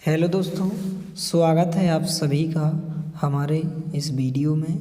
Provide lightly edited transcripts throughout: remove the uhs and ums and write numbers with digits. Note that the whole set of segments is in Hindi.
हेलो दोस्तों, स्वागत है आप सभी का हमारे इस वीडियो में।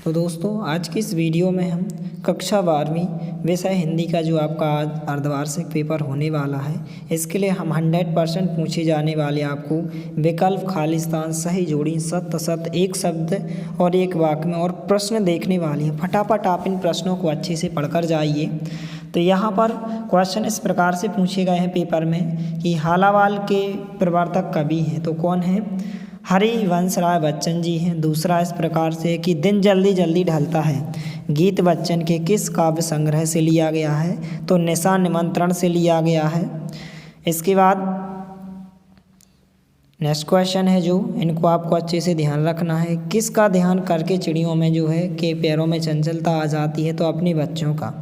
तो दोस्तों, आज की इस वीडियो में हम कक्षा 12वीं विषय हिंदी का जो आपका आज अर्धवार्षिक पेपर होने वाला है, इसके लिए हम 100% पूछे जाने वाले आपको विकल्प, खालिस्तान, सही जोड़ी, सत्य असत्य, एक शब्द और एक वाक्य में और प्रश्न देखने वाले हैं। फटाफट आप इन प्रश्नों को अच्छे से पढ़कर जाइए। तो यहाँ पर क्वेश्चन इस प्रकार से पूछे गए हैं पेपर में कि हालावाल के प्रवर्तक कवि हैं, तो कौन है? हरिवंश राय बच्चन जी हैं। दूसरा इस प्रकार से कि दिन जल्दी जल्दी ढलता है गीत बच्चन के किस काव्य संग्रह से लिया गया है? तो निशा निमंत्रण से लिया गया है। इसके बाद नेक्स्ट क्वेश्चन है जो इनको आपको अच्छे से ध्यान रखना है। किसका ध्यान करके चिड़ियों में जो है के पैरों में चंचलता आ जाती है? तो अपने बच्चों का।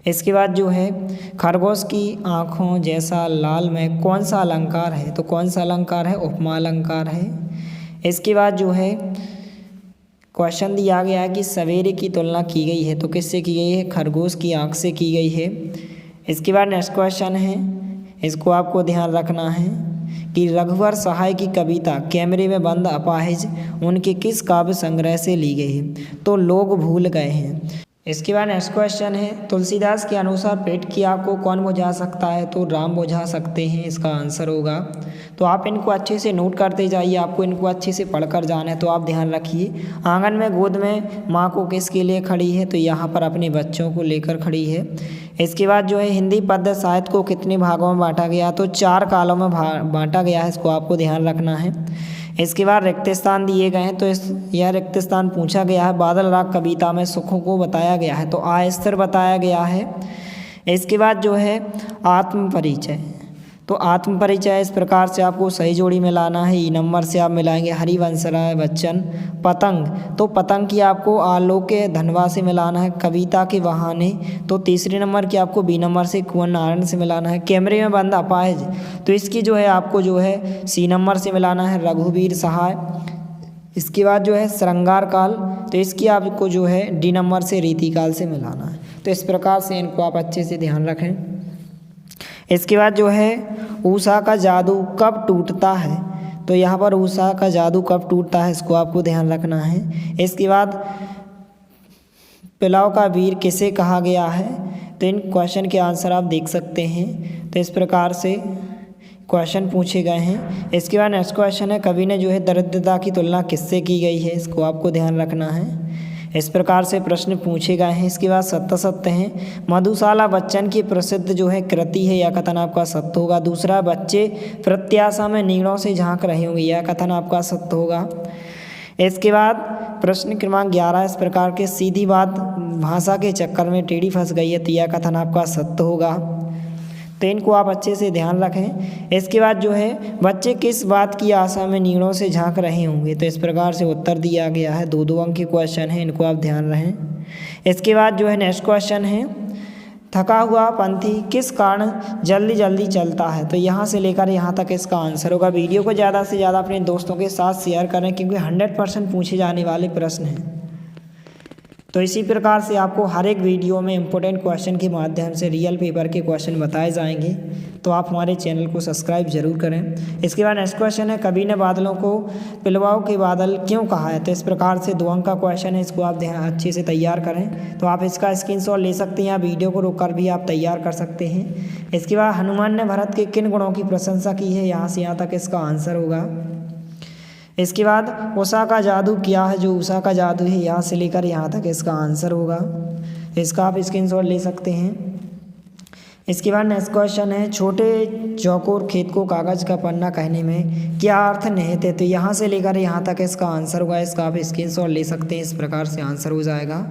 इसके बाद जो है खरगोश की आँखों जैसा लाल में कौन सा अलंकार है? तो कौन सा अलंकार है? उपमा अलंकार है। इसके बाद जो है क्वेश्चन दिया गया है कि सवेरे की तुलना की गई है, तो किससे की गई है? खरगोश की आँख से की गई है। इसके बाद नेक्स्ट क्वेश्चन है, इसको आपको ध्यान रखना है कि रघुवर सहाय की कविता कैमरे में बंद अपाहिज उनके किस काव्य संग्रह से ली गई है? तो लोग भूल गए हैं। इसके बाद नेक्स्ट क्वेश्चन है, तुलसीदास के अनुसार पेट की आग को कौन बुझा सकता है? तो राम बुझा सकते हैं, इसका आंसर होगा। तो आप इनको अच्छे से नोट करते जाइए, आपको इनको अच्छे से पढ़कर जाना है। तो आप ध्यान रखिए, आंगन में गोद में माँ को किसके लिए खड़ी है? तो यहाँ पर अपने बच्चों को लेकर खड़ी है। इसके बाद जो है हिंदी पद्य साहित्य को कितने भागों में बांटा गया? तो 4 कालों में बांटा गया है, इसको आपको ध्यान रखना है। इसके बाद रिक्त स्थान दिए गए हैं, तो यह रिक्त स्थान पूछा गया है। बादल राग कविता में सुखों को बताया गया है, तो अस्थिर बताया गया है। इसके बाद जो है आत्म परिचय, तो आत्म परिचय इस प्रकार से आपको सही जोड़ी में लाना है। ई नंबर से आप मिलाएंगे हरिवंश राय बच्चन। पतंग, तो पतंग की आपको आलोक के धनवा से मिलाना है। कविता के बहाने, तो तीसरे नंबर की आपको बी नंबर से कुंवर नारायण से मिलाना है। कैमरे में बंद अपाहिज, तो इसकी जो है आपको जो है सी नंबर से मिलाना है, रघुवीर सहाय। इसके बाद जो है श्रृंगार काल, तो इसकी आपको जो है डी नंबर से रीतिकाल से मिलाना है। तो इस प्रकार से इनको आप अच्छे से ध्यान रखें। इसके बाद जो है उषा का जादू कब टूटता है? तो यहाँ पर उषा का जादू कब टूटता है, इसको आपको ध्यान रखना है। इसके बाद पिलाव का वीर किसे कहा गया है? तो इन क्वेश्चन के आंसर आप देख सकते हैं। तो इस प्रकार से क्वेश्चन पूछे गए हैं। इसके बाद नेक्स्ट क्वेश्चन है, कवि ने जो है दरिद्रता की तुलना किससे की गई है? इसको आपको ध्यान रखना है। इस प्रकार से प्रश्न पूछे गए हैं। इसके बाद सत्य सत्य हैं। मधुशाला बच्चन की प्रसिद्ध जो है कृति है, यह कथन आपका सत्य होगा। दूसरा, बच्चे प्रत्याशा में नीड़ों से झांक रहे होंगे, यह कथन आपका सत्य होगा। इसके बाद प्रश्न क्रमांक 11, इस प्रकार के सीधी बात भाषा के चक्कर में टेढ़ी फंस गई है, तो यह कथन आपका सत्य होगा। तो इनको आप अच्छे से ध्यान रखें। इसके बाद जो है बच्चे किस बात की आशा में नीड़ों से झांक रहे होंगे? तो इस प्रकार से उत्तर दिया गया है। 2-2 अंक के क्वेश्चन है, इनको आप ध्यान रखें। इसके बाद जो है नेक्स्ट क्वेश्चन है, थका हुआ पंथी किस कारण जल्दी जल्दी चलता है? तो यहाँ से लेकर यहाँ तक इसका आंसर होगा। वीडियो को ज़्यादा से ज़्यादा अपने दोस्तों के साथ शेयर करें, क्योंकि 100% पूछे जाने वाले प्रश्न हैं। तो इसी प्रकार से आपको हर एक वीडियो में इम्पोर्टेंट क्वेश्चन के माध्यम से रियल पेपर के क्वेश्चन बताए जाएंगे। तो आप हमारे चैनल को सब्सक्राइब जरूर करें। इसके बाद नेक्स्ट क्वेश्चन है, कवि ने बादलों को पिलवाओ के बादल क्यों कहा है? तो इस प्रकार से 2 अंक का क्वेश्चन है, इसको आप ध्यान अच्छे से तैयार करें। तो आप इसका स्क्रीनशॉट ले सकते हैं या वीडियो को रोककर भी आप तैयार कर सकते हैं। इसके बाद हनुमान ने भरत के किन गुणों की प्रशंसा की है? यहाँ से यहाँ तक इसका आंसर होगा। इसके बाद उषा का जादू क्या है? जो उषा का जादू है, यहाँ से लेकर यहाँ तक इसका आंसर होगा। इसका आप स्क्रीनशॉट ले सकते हैं। इसके बाद नेक्स्ट क्वेश्चन है, छोटे चौकोर खेत को कागज का पन्ना कहने में क्या अर्थ निहित है? तो यहाँ से लेकर यहाँ तक इसका आंसर होगा। इसका आप स्क्रीनशॉट ले सकते हैं, इस प्रकार से आंसर हो जाएगा।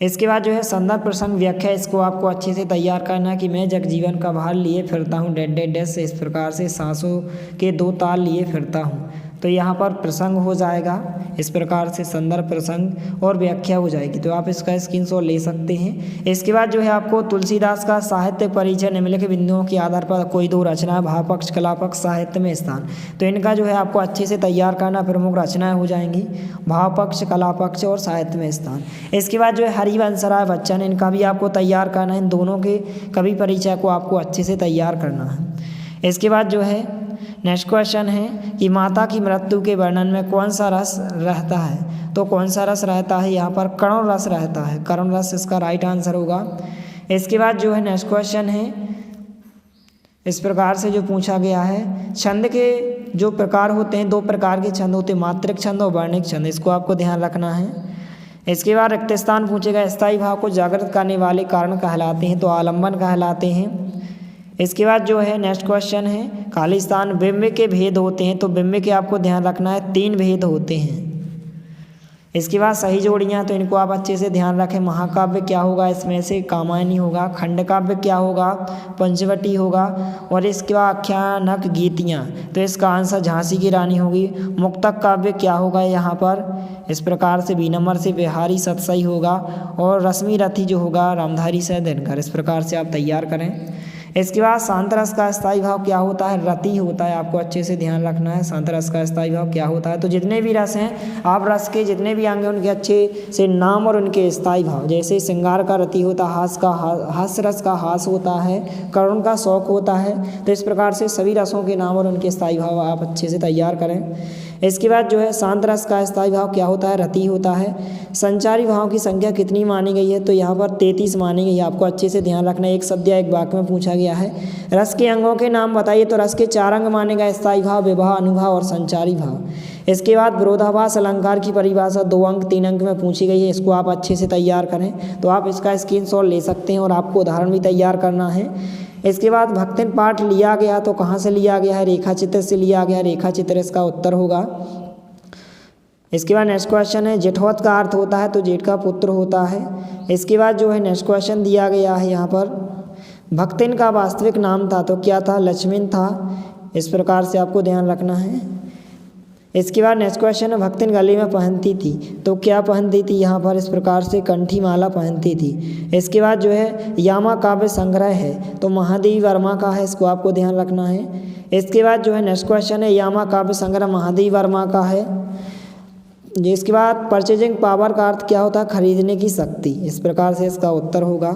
इसके बाद जो है संदर्भ प्रसंग व्याख्या, इसको आपको अच्छे से तैयार करना है कि मैं जगजीवन का भार लिए फिरता हूँ डेड डेड डेड से, इस प्रकार से सांसों के 2 ताल लिए फिरता हूँ। तो यहाँ पर प्रसंग हो जाएगा, इस प्रकार से संदर्भ प्रसंग और व्याख्या हो जाएगी। तो आप इसका स्क्रीनशॉट ले सकते हैं। इसके बाद जो है आपको तुलसीदास का साहित्य परिचय निम्नलिखित बिंदुओं के आधार पर कोई 2 रचना, भाव पक्ष, कला पक्ष, साहित्य में स्थान। तो इनका जो है आपको अच्छे से तैयार करना, प्रमुख रचनाएं हो जाएंगी भाव पक्ष, कला पक्ष और साहित्य में स्थान। इसके बाद जो है हरिवंश राय बच्चन, इनका भी आपको तैयार करना है। इन दोनों के कवि परिचय को आपको अच्छे से तैयार करना है। इसके बाद जो है नेक्स्ट क्वेश्चन है कि माता की मृत्यु के वर्णन में कौन सा रस रहता है। तो कौन सा रस रहता है, यहाँ पर करुण रस रहता है। करुण रस इसका राइट आंसर होगा। इसके बाद जो है नेक्स्ट क्वेश्चन है, इस प्रकार से जो पूछा गया है, छंद के जो प्रकार होते हैं, 2 प्रकार के छंद होते हैं, मात्रिक छंद और वर्णिक छंद, इसको आपको ध्यान रखना है। इसके बाद रिक्त स्थान पूछेगा, स्थायी भाव को जागृत करने वाले कारण कहलाते हैं, तो आलंबन कहलाते हैं। इसके बाद जो है नेक्स्ट क्वेश्चन है, खाली स्थान बिंब के भेद होते हैं, तो बिंब के आपको ध्यान रखना है 3 भेद होते हैं। इसके बाद सही जोड़ियाँ, तो इनको आप अच्छे से ध्यान रखें। महाकाव्य क्या होगा, इसमें से कामायनी होगा। खंड काव्य क्या होगा, पंचवटी होगा। और इसके बाद आख्यानक गीतियाँ, तो इसका आंसर झांसी की रानी होगी। मुक्तक काव्य क्या होगा यहाँ पर, इस प्रकार से बी नंबर से बिहारी सतसई होगा। और रश्मि रथी जो होगा रामधारी से दिनकर, इस प्रकार से आप तैयार करें। इसके बाद शांत रस का स्थायी भाव क्या होता है, रति होता है। आपको अच्छे से ध्यान रखना है, शांत रस का स्थायी भाव क्या होता है। तो जितने भी रस हैं, आप रस के जितने भी अंग हैं उनके अच्छे से नाम और उनके स्थायी भाव, जैसे श्रृंगार का रति होता है, हास्य रस का हास होता है, करुण का शौक होता है। तो इस प्रकार से सभी रसों के नाम और उनके स्थायी भाव आप अच्छे से तैयार करें। इसके बाद जो है शांत रस का स्थायी भाव क्या होता है, रति होता है। संचारी भाव की संख्या कितनी मानी गई है, तो यहाँ पर 33 मानी गई है। आपको अच्छे से ध्यान रखना है, एक शब्द या एक वाक्य में पूछा गया है। रस के अंगों के नाम बताइए, तो रस के 4 अंग माने गए, स्थायी भाव, विवाह, अनुभाव और संचारी भाव। इसके बाद विरोधाभास अलंकार की परिभाषा 2 अंक 3 अंक में पूछी गई है, इसको आप अच्छे से तैयार करें। तो आप इसका स्क्रीनशॉट ले सकते हैं और आपको उदाहरण भी तैयार करना है। इसके बाद भक्तिन पाठ लिया गया, तो कहाँ से लिया गया है, रेखा चित्र से लिया गया। रेखा चित्र इसका उत्तर होगा। इसके बाद नेक्स्ट क्वेश्चन है, जेठवत का अर्थ होता है, तो जेठ का पुत्र होता है। इसके बाद जो है नेक्स्ट क्वेश्चन दिया गया है यहाँ पर, भक्तिन का वास्तविक नाम था, तो क्या था, लक्ष्मण था। इस प्रकार से आपको ध्यान रखना है। इसके बाद नेक्स्ट क्वेश्चन है, भक्तिन गले में पहनती थी, तो क्या पहनती थी, यहाँ पर इस प्रकार से कंठी माला पहनती थी। इसके बाद जो है यामा काव्य संग्रह है, तो महादेवी वर्मा का है, इसको आपको ध्यान रखना है। इसके बाद जो है नेक्स्ट क्वेश्चन है, यामा काव्य संग्रह महादेवी वर्मा का है। इसके बाद परचेजिंग पावर का अर्थ क्या होता है, खरीदने की शक्ति। इस प्रकार से इसका उत्तर होगा।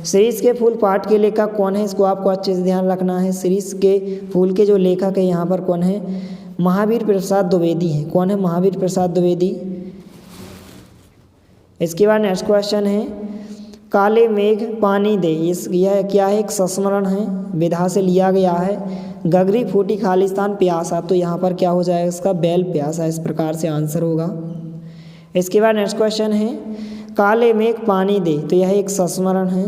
शीरीष के फूल पाठ के लेखक कौन है, इसको आपको अच्छे से ध्यान रखना है। शीरीष के फूल के जो लेखक है यहाँ पर कौन है, महावीर प्रसाद द्विवेदी हैं। कौन है, महावीर प्रसाद द्विवेदी। इसके बाद नेक्स्ट क्वेश्चन है, काले मेघ पानी दे, यह क्या है, एक संस्मरण है, विधा से लिया गया है। गगरी फूटी खालिस्तान प्यासा, तो यहाँ पर क्या हो जाएगा, इसका बैल प्यासा। इस प्रकार से आंसर होगा। इसके बाद नेक्स्ट क्वेश्चन है, काले मेघ पानी दे, तो यह एक संस्मरण है।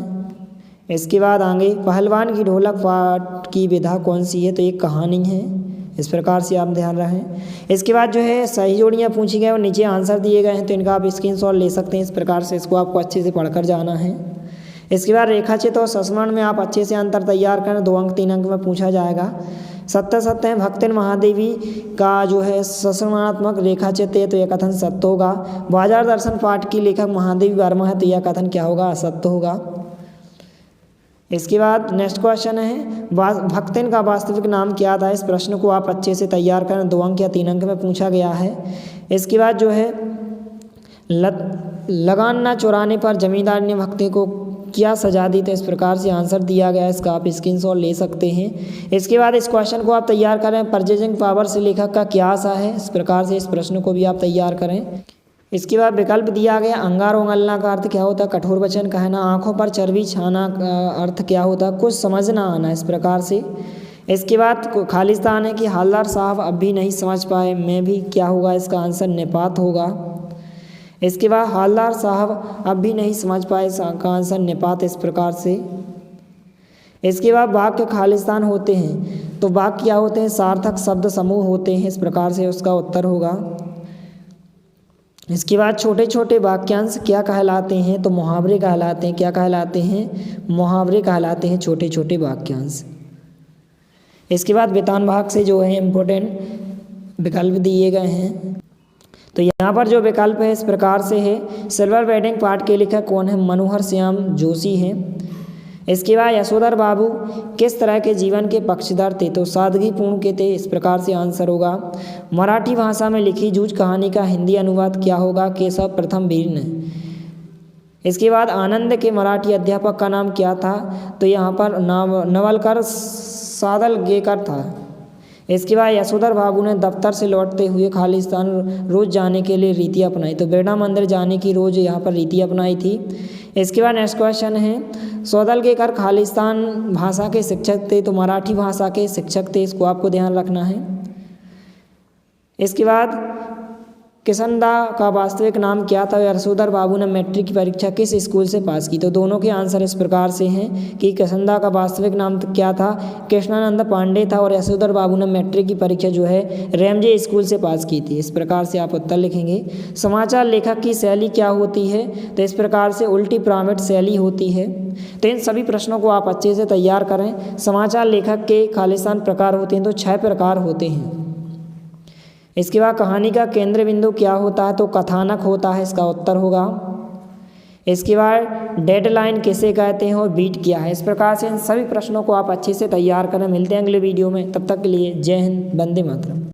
इसके बाद आगे, पहलवान की ढोलक पाठ की विधा कौन सी है, तो एक कहानी है। इस प्रकार से आप ध्यान रखें। इसके बाद जो है सही जोड़ियाँ पूछी गई और नीचे आंसर दिए गए हैं, तो इनका आप स्क्रीनशॉट ले सकते हैं। इस प्रकार से इसको आपको अच्छे से पढ़कर जाना है। इसके बाद रेखाचित्र और संस्मरण में आप अच्छे से अंतर तैयार करें, 2 अंक 3 अंक में पूछा जाएगा। सत्य सत्य है, भक्तिन महादेवी का जो है संस्मरणात्मक रेखाचित्र है, तो यह कथन सत्य होगा। बाजार दर्शन पाठ की लेखक महादेवी वर्मा है, तो यह कथन क्या होगा, असत्य होगा। इसके बाद नेक्स्ट क्वेश्चन है, भक्तिन का वास्तविक नाम क्या था। इस प्रश्न को आप अच्छे से तैयार करें, 2 अंक या 3 अंक में पूछा गया है। इसके बाद जो है लगान न चुराने पर जमींदार ने भक्ति को क्या सजा दी, तो इस प्रकार से आंसर दिया गया है, इसका आप स्क्रीनशॉट ले सकते हैं। इसके बाद इस क्वेश्चन को आप तैयार करें, परचेजिंग पावर से लेखक का क्या आशा है। इस प्रकार से इस प्रश्न को भी आप तैयार करें। इसके बाद विकल्प दिया गया, अंगार उंगलना का अर्थ क्या होता है, कठोर वचन कहना। आंखों पर चर्बी छाना का अर्थ क्या होता है, कुछ समझ ना आना। इस प्रकार से इसके बाद खालिस्तान है कि हालदार साहब अब भी नहीं समझ पाए, मैं भी क्या होगा, इसका आंसर निपात होगा। इसके बाद हालदार साहब अब भी नहीं समझ पाए, इसका आंसर निपात। इस प्रकार से इसके बाद वाक्य खालिस्तान होते हैं, तो वाक्य क्या होते हैं, सार्थक शब्द समूह होते हैं। इस प्रकार से उसका उत्तर होगा। इसके बाद छोटे छोटे वाक्यांश क्या कहलाते हैं, तो मुहावरे कहलाते हैं। क्या कहलाते हैं, मुहावरे कहलाते हैं छोटे छोटे वाक्यांश। इसके बाद वेतन भाग से जो है इम्पोर्टेंट विकल्प दिए गए हैं, तो यहाँ पर जो विकल्प है इस प्रकार से है। सिल्वर वेडिंग पार्ट के लेखक कौन है, मनोहर श्याम जोशी हैं। इसके बाद यशोधर बाबू किस तरह के जीवन के पक्षधर थे, तो सादगीपूर्ण के थे। इस प्रकार से आंसर होगा। मराठी भाषा में लिखी जूझ कहानी का हिंदी अनुवाद क्या होगा, केशव प्रथम वीर ने। इसके बाद आनंद के मराठी अध्यापक का नाम क्या था, तो यहाँ पर नवलकर सादलगेकर था। इसके बाद यशोधर बाबू ने दफ्तर से लौटते हुए खालिस्तान रोज जाने के लिए रीति अपनाई। तो बिरला मंदिर जाने की रोज यहाँ पर रीति अपनाई थी। इसके बाद नेक्स्ट क्वेश्चन है, सौदलगेकर खालिस्तान भाषा के शिक्षक थे, तो मराठी भाषा के शिक्षक थे, इसको आपको ध्यान रखना है। इसके बाद किशनदा का वास्तविक नाम क्या था? यशोधर बाबू ने मैट्रिक की परीक्षा किस स्कूल से पास की? तो दोनों के आंसर इस प्रकार से हैं कि किशनदा का वास्तविक नाम क्या था? कृष्णानंद पांडे था, और यशोधर बाबू ने मैट्रिक की परीक्षा जो है रैमजे स्कूल से पास की थी। इस प्रकार से आप उत्तर लिखेंगे। समाचार लेखक की शैली क्या होती है? तो इस प्रकार से उल्टी पिरामिड शैली होती है। तो इन सभी प्रश्नों को आप अच्छे से तैयार करें। समाचार लेखक के खालिस्तान प्रकार होते हैं, तो 6 प्रकार होते हैं। इसके बाद कहानी का केंद्र बिंदु क्या होता है? तो कथानक होता है, इसका उत्तर होगा। इसके बाद डेडलाइन किसे कहते हैं और बीट क्या है? इस प्रकार से इन सभी प्रश्नों को आप अच्छे से तैयार करें। मिलते हैं अगले वीडियो में, तब तक के लिए जय हिंद, वंदे मातरम।